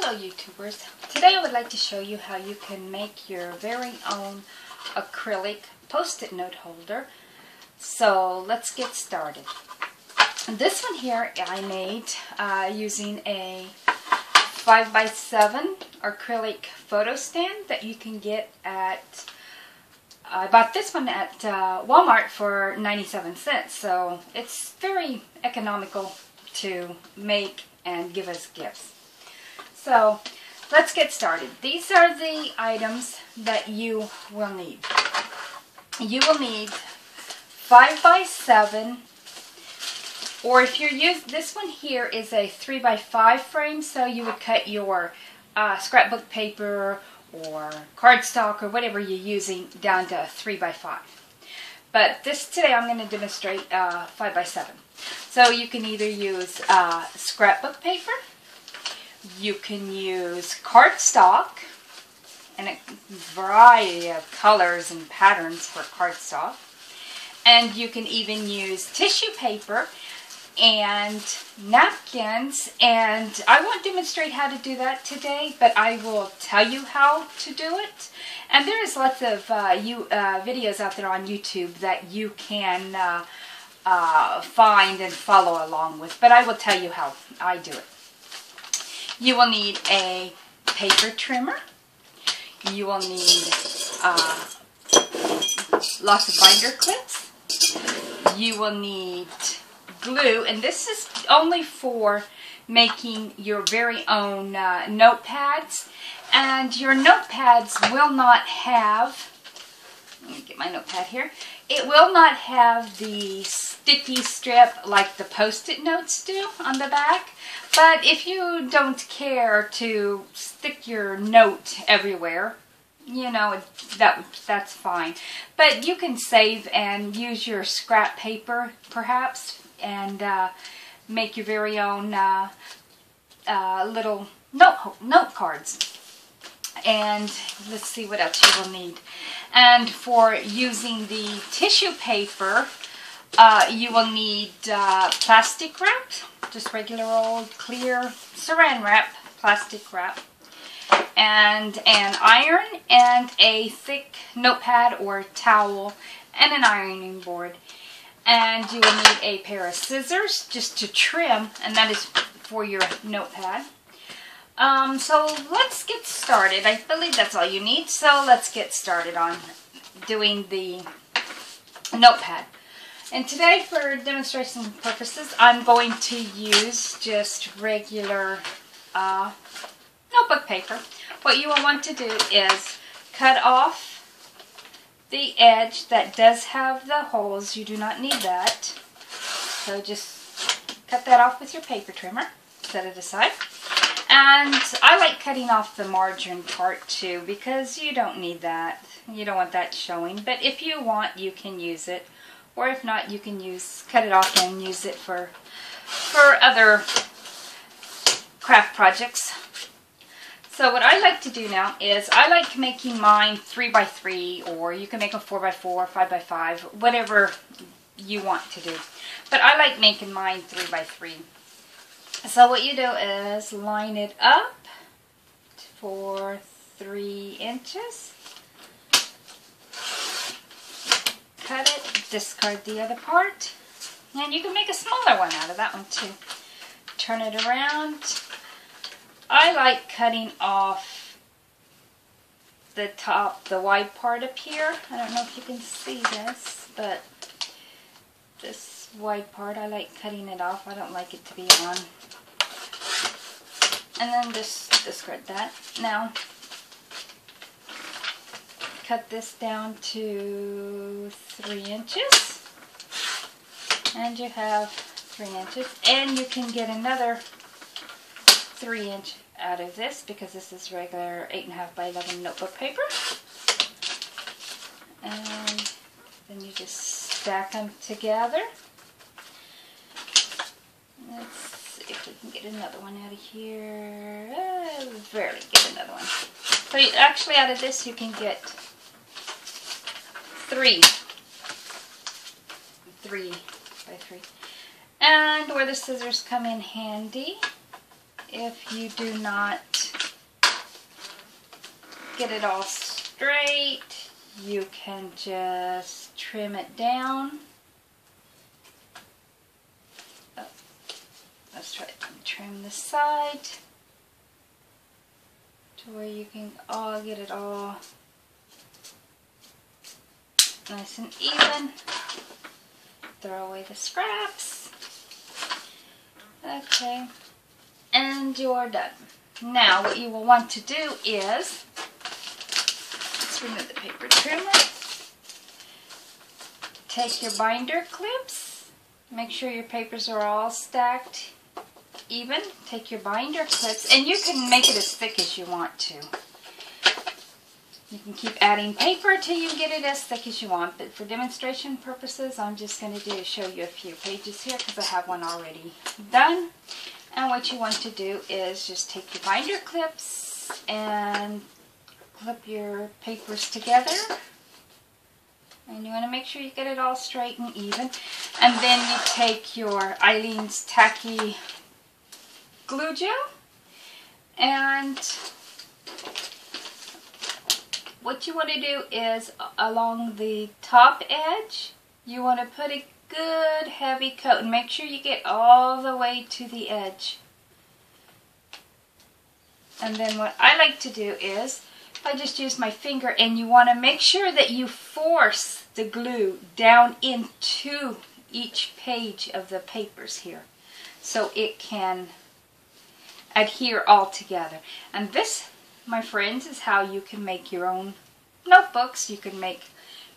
Hello YouTubers. Today I would like to show you how you can make your very own acrylic post-it note holder. So let's get started. This one here I made using a 5x7 acrylic photo stand that you can get at, I bought this one at Walmart for 97 cents. So it's very economical to make and give as gifts. So let's get started. These are the items that you will need. You will need 5x7, or if you're using, this one here is a 3x5 frame, so you would cut your scrapbook paper or cardstock or whatever you're using down to 3x5. But today I'm going to demonstrate 5x7. So you can either use scrapbook paper, you can use cardstock, and a variety of colors and patterns for cardstock. And you can even use tissue paper and napkins. And I won't demonstrate how to do that today, but I will tell you how to do it. And there is lots of videos out there on YouTube that you can find and follow along with. But I will tell you how I do it. You will need a paper trimmer. You will need lots of binder clips. You will need glue, and this is only for making your very own notepads. And your notepads will not have, let me get my notepad here, it will not have the sticky strip like the post-it notes do on the back. But if you don't care to stick your note everywhere, you know, that's fine. But you can save and use your scrap paper, perhaps, and make your very own little note cards. And let's see what else you will need. And for using the tissue paper, you will need plastic wrap, just regular old clear saran wrap, plastic wrap, and an iron, and a thick notepad or towel, and an ironing board. And you will need a pair of scissors just to trim, and that is for your notepad. So let's get started. I believe that's all you need. So let's get started on doing the notepad. And today, for demonstration purposes, I'm going to use just regular notebook paper. What you will want to do is cut off the edge that does have the holes. You do not need that. So just cut that off with your paper trimmer. Set it aside. And I like cutting off the margin part too, because you don't need that. You don't want that showing. But if you want, you can use it. Or if not, you can cut it off and use it for other craft projects. So what I like to do now is I like making mine 3x3, or you can make them 4x4, 5x5, whatever you want to do. But I like making mine 3x3. So what you do is line it up for 3 inches. Cut it, discard the other part, and you can make a smaller one out of that one too. Turn it around. I like cutting off the top, the wide part up here. I don't know if you can see this, but this wide part, I like cutting it off. I don't like it to be on. And then just discard that. Now, cut this down to 3 inches, and you have 3 inches, and you can get another 3 inch out of this, because this is regular 8.5 by 11 notebook paper. And then you just stack them together. Let's see if we can get another one out of here. Barely get another one. So actually out of this you can get 3 by 3. And where the scissors come in handy if you do not get it all straight, you can just trim it down. Oh, let's try to trim the side to where you can get it all nice and even. Throw away the scraps. Okay, and you're done. Now what you will want to do is, let's remove the paper trimmer. Take your binder clips. Make sure your papers are all stacked even. Take your binder clips, and you can make it as thick as you want to. You can keep adding paper till you get it as thick as you want, but for demonstration purposes, I'm just going to show you a few pages here because I have one already done. And what you want to do is just take your binder clips and clip your papers together. And you want to make sure you get it all straight and even. And then you take your Eileen's Tacky glue gel, and what you want to do is along the top edge, you want to put a good heavy coat and make sure you get all the way to the edge. And then what I like to do is I just use my finger, and you want to make sure that you force the glue down into each page of the papers here so it can adhere all together. And this, my friends, is how you can make your own notebooks. You can make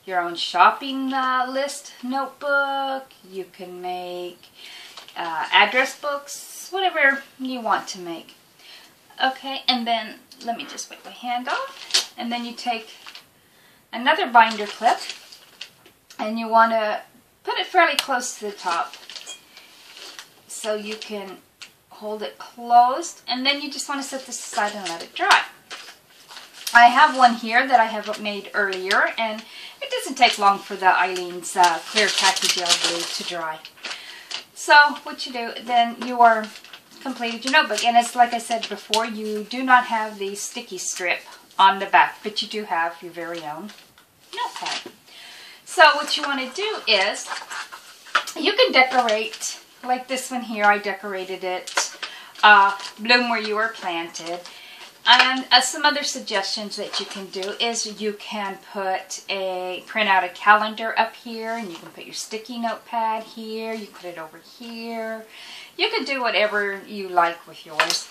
your own shopping list notebook. You can make address books, whatever you want to make. Okay, and then let me just wipe my hand off. And then you take another binder clip, and you want to put it fairly close to the top so you can hold it closed, and then you just want to set this aside and let it dry. I have one here that I have made earlier, and it doesn't take long for the Eileen's clear tacky gel glue to dry. So what you do, then you are completed your notebook, and it's like I said before, you do not have the sticky strip on the back, but you do have your very own notepad. So what you want to do is, you can decorate, like this one here, I decorated it, bloom where you are planted. And some other suggestions that you can do is you can print out a calendar up here, and you can put your sticky notepad here, you put it over here. You can do whatever you like with yours.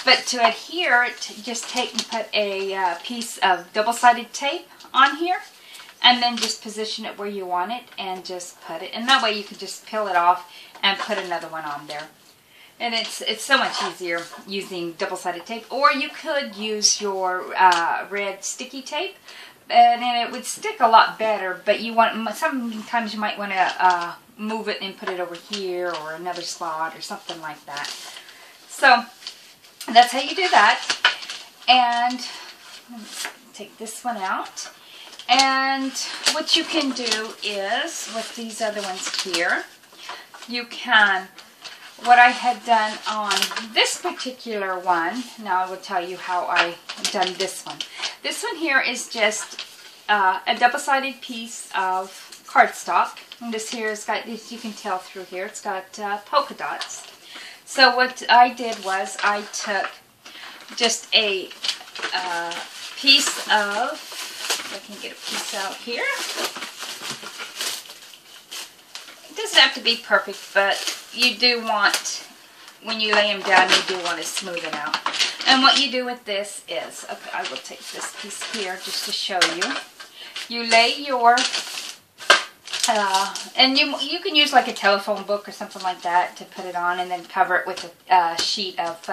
But to adhere, just take and put a piece of double-sided tape on here, and then just position it where you want it and just put it. And that way you can just peel it off and put another one on there. And it's so much easier using double-sided tape. Or you could use your red sticky tape, and then it would stick a lot better. But sometimes you might want to move it and put it over here or another spot or something like that. So that's how you do that. And let's take this one out. And what you can do is, with these other ones here, you can, what I had done on this particular one, now I will tell you how I done this one. This one here is just a double-sided piece of cardstock. And this here has got, as you can tell through here, it's got polka dots. So what I did was I took just a piece of, if I can get a piece out here. It doesn't have to be perfect, but you do want, when you lay them down, you do want to smooth it out. And what you do with this is, okay, I will take this piece here just to show you. You lay your, and you can use like a telephone book or something like that to put it on, and then cover it with a sheet of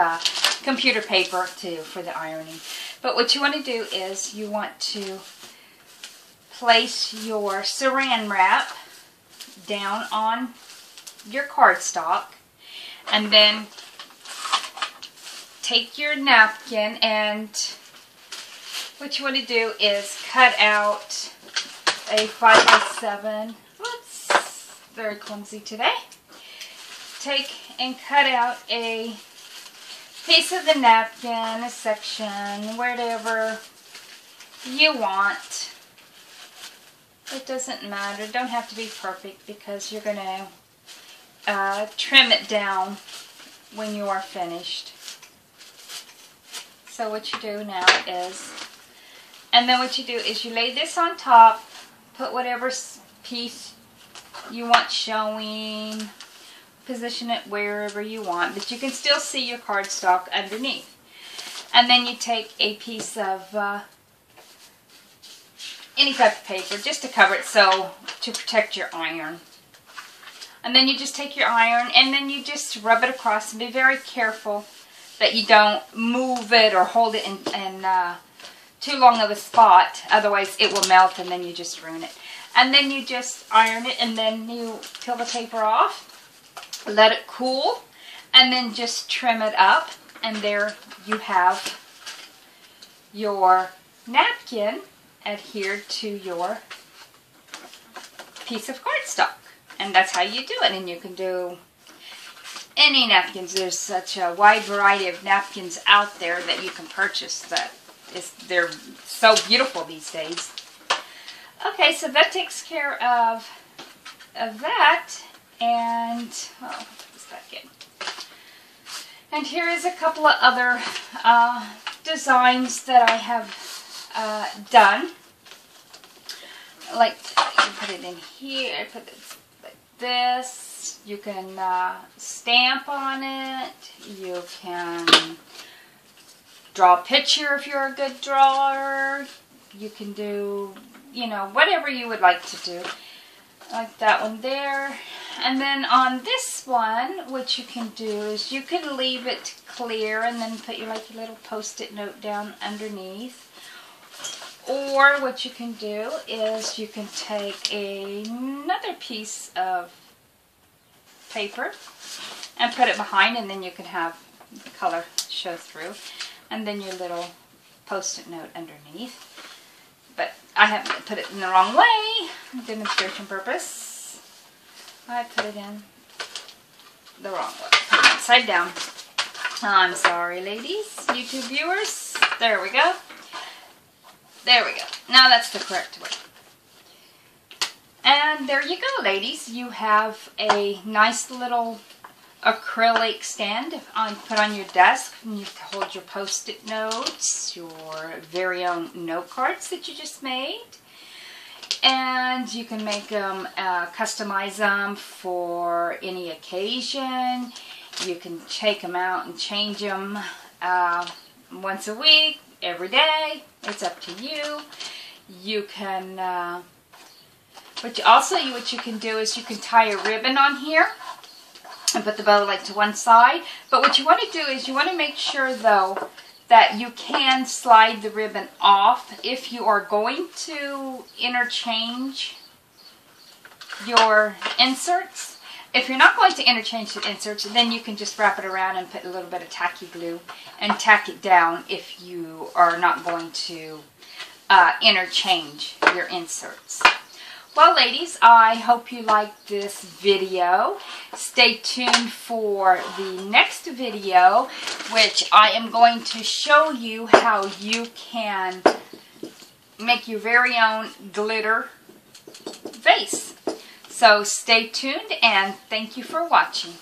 computer paper for the ironing. But what you want to do is you want to place your saran wrap down on your cardstock, and then take your napkin, and what you want to do is cut out a 5x7, whoops, very clumsy today, take and cut out a piece of the napkin, a section, whatever you want. It doesn't matter. It don't have to be perfect because you're going to trim it down when you are finished. So what you do now is, and then what you do is you lay this on top, put whatever piece you want showing, position it wherever you want, but you can still see your cardstock underneath. And then you take a piece of any type of paper just to cover it, so to protect your iron. And then you just take your iron and then you just rub it across, and be very careful that you don't move it or hold it in too long of a spot, otherwise it will melt and then you just ruin it. And then you just iron it, and then you peel the paper off, let it cool, and then just trim it up, and there you have your napkin adhered to your piece of cardstock. And that's how you do it. And you can do any napkins. There's such a wide variety of napkins out there that you can purchase that they're so beautiful these days. Okay, so that takes care of that. And oh, put this back in. And here is a couple of other designs that I have done. Like, you put it in here, put it like this. You can stamp on it. You can draw a picture if you're a good drawer. You can do, you know, whatever you would like to do. Like that one there. And then on this one, what you can do is you can leave it clear and then put your like a little post-it note down underneath. Or what you can do is you can take another piece of paper and put it behind, and then you can have the color show through. And then your little post-it note underneath. But I haven't put it in the wrong way, demonstration purpose. I put it in the wrong way. Put it upside down. I'm sorry, ladies, YouTube viewers. There we go. There we go. Now that's the correct way. And there you go, ladies. You have a nice little acrylic stand put on your desk, and you can hold your post-it notes, your very own note cards that you just made, and you can make them, customize them for any occasion. You can take them out and change them once a week, every day. It's up to you. You can, what you can do is you can tie a ribbon on here and put the bow like to one side. But what you want to do is you want to make sure though that you can slide the ribbon off if you are going to interchange your inserts. If you're not going to interchange the inserts, then you can just wrap it around and put a little bit of tacky glue and tack it down if you are not going to interchange your inserts. Well, ladies, I hope you liked this video. Stay tuned for the next video, which I am going to show you how you can make your very own glitter vase. So stay tuned, and thank you for watching.